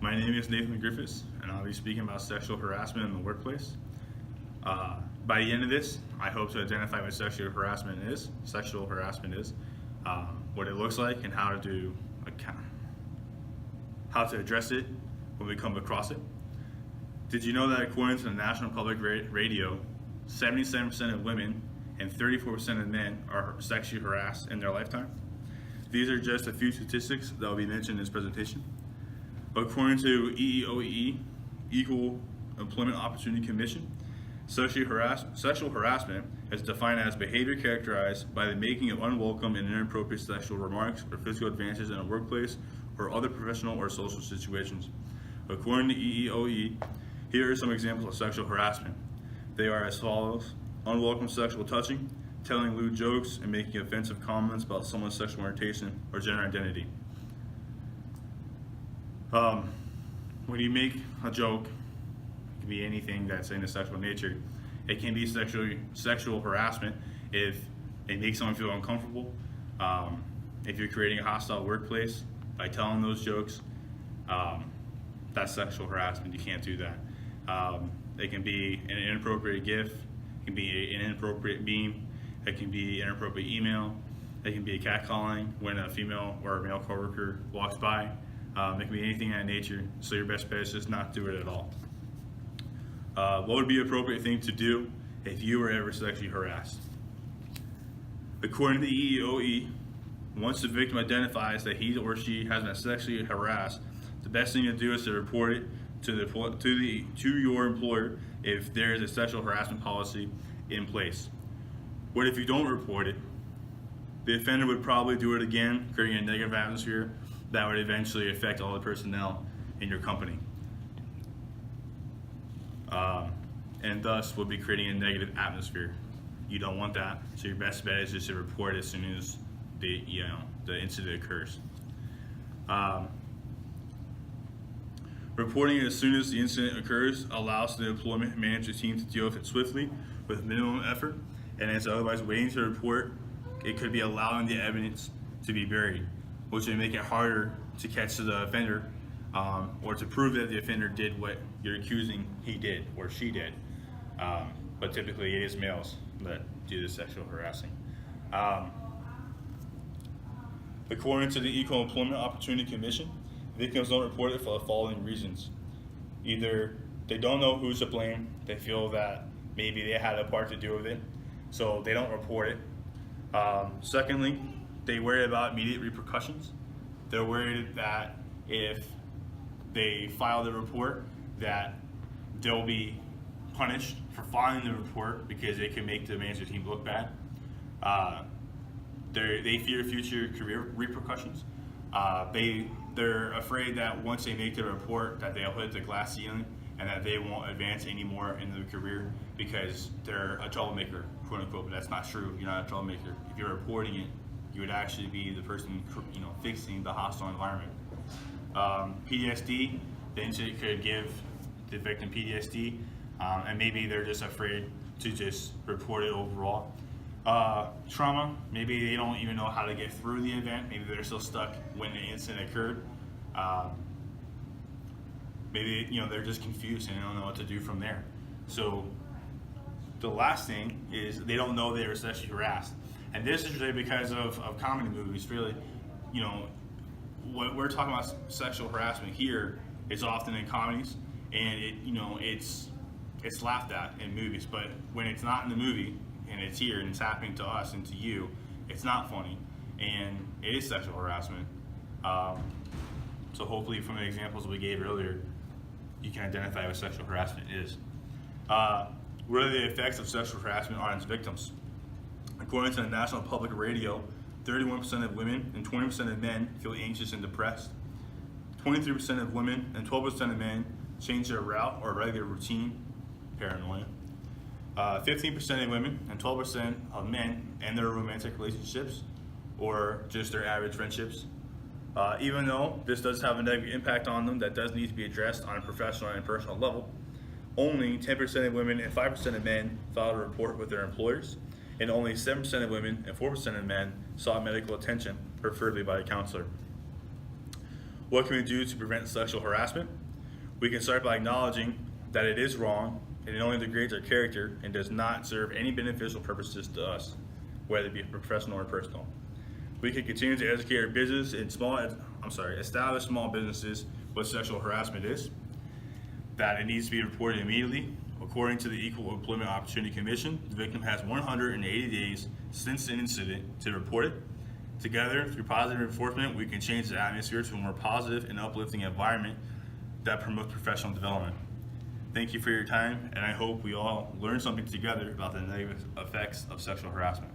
My name is Nathan Griffiths, and I'll be speaking about sexual harassment in the workplace. By the end of this, I hope to identify what sexual harassment is, what it looks like, and how to address it when we come across it. Did you know that according to the National Public Radio, 77% of women and 34% of men are sexually harassed in their lifetime? These are just a few statistics that will be mentioned in this presentation. According to EEOE, Equal Employment Opportunity Commission, sexual harassment is defined as behavior characterized by the making of unwelcome and inappropriate sexual remarks or physical advances in a workplace or other professional or social situations. According to EEOE, here are some examples of sexual harassment. They are as follows: unwelcome sexual touching, telling lewd jokes, and making offensive comments about someone's sexual orientation or gender identity. When you make a joke, it can be anything that's in a sexual nature. It can be sexual harassment if it makes someone feel uncomfortable. If you're creating a hostile workplace by telling those jokes, that's sexual harassment. You can't do that. It can be an inappropriate GIF. It can be an inappropriate meme. It can be an inappropriate email. It can be a catcalling when a female or a male coworker walks by. It can be anything of that nature, so your best bet is just not do it at all. What would be an appropriate thing to do if you were ever sexually harassed? According to the EEOE, once the victim identifies that he or she has been sexually harassed, the best thing to do is to report it to your employer if there is a sexual harassment policy in place. What if you don't report it? The offender would probably do it again, creating a negative atmosphere that would eventually affect all the personnel in your company. And thus would be creating a negative atmosphere. You don't want that, so your best bet is just to report as soon as the incident occurs. Reporting it as soon as the incident occurs allows the employment management team to deal with it swiftly with minimum effort, and is otherwise waiting to report, it could be allowing the evidence to be buried, which would make it harder to catch the offender or to prove that the offender did what you're accusing he did or she did. But typically it is males that do the sexual harassing. According to the Equal Employment Opportunity Commission, victims don't report it for the following reasons. Either they don't know who's to blame, they feel that maybe they had a part to do with it, so they don't report it. Secondly, they worry about immediate repercussions. They're worried that if they file the report, that they'll be punished for filing the report because it can make the management team look bad. They fear future career repercussions. They're afraid that once they make the report that they'll hit the glass ceiling and that they won't advance anymore in their career because they're a troublemaker, quote unquote, but that's not true. You're not a troublemaker. If you're reporting it, you would actually be the person, fixing the hostile environment. PTSD, the incident could give the victim PTSD, and maybe they're just afraid to just report it overall. Trauma, maybe they don't even know how to get through the event. Maybe they're still stuck when the incident occurred. Maybe they're just confused and they don't know what to do from there. So the last thing is they don't know they were sexually harassed. And this is really because of comedy movies. Really, what we're talking about sexual harassment here is often in comedies, and it's laughed at in movies. But when it's not in the movie and it's here and it's happening to us and to you, it's not funny, and it is sexual harassment. So hopefully, from the examples we gave earlier, you can identify what sexual harassment is. What are the effects of sexual harassment on its victims? According to the National Public Radio, 31% of women and 20% of men feel anxious and depressed. 23% of women and 12% of men change their route or regular routine, paranoia. 15% of women and 12% of men end their romantic relationships or just their average friendships. Even though this does have a negative impact on them that does need to be addressed on a professional and personal level, only 10% of women and 5% of men filed a report with their employers, and only 7% of women and 4% of men sought medical attention, preferably by a counselor. What can we do to prevent sexual harassment? We can start by acknowledging that it is wrong and it only degrades our character and does not serve any beneficial purposes to us, whether it be professional or personal. We can continue to educate our business and establish small businesses what sexual harassment is, that it needs to be reported immediately. According to the Equal Employment Opportunity Commission, the victim has 180 days since an incident to report it. Together, through positive enforcement, we can change the atmosphere to a more positive and uplifting environment that promotes professional development. Thank you for your time, and I hope we all learn something together about the negative effects of sexual harassment.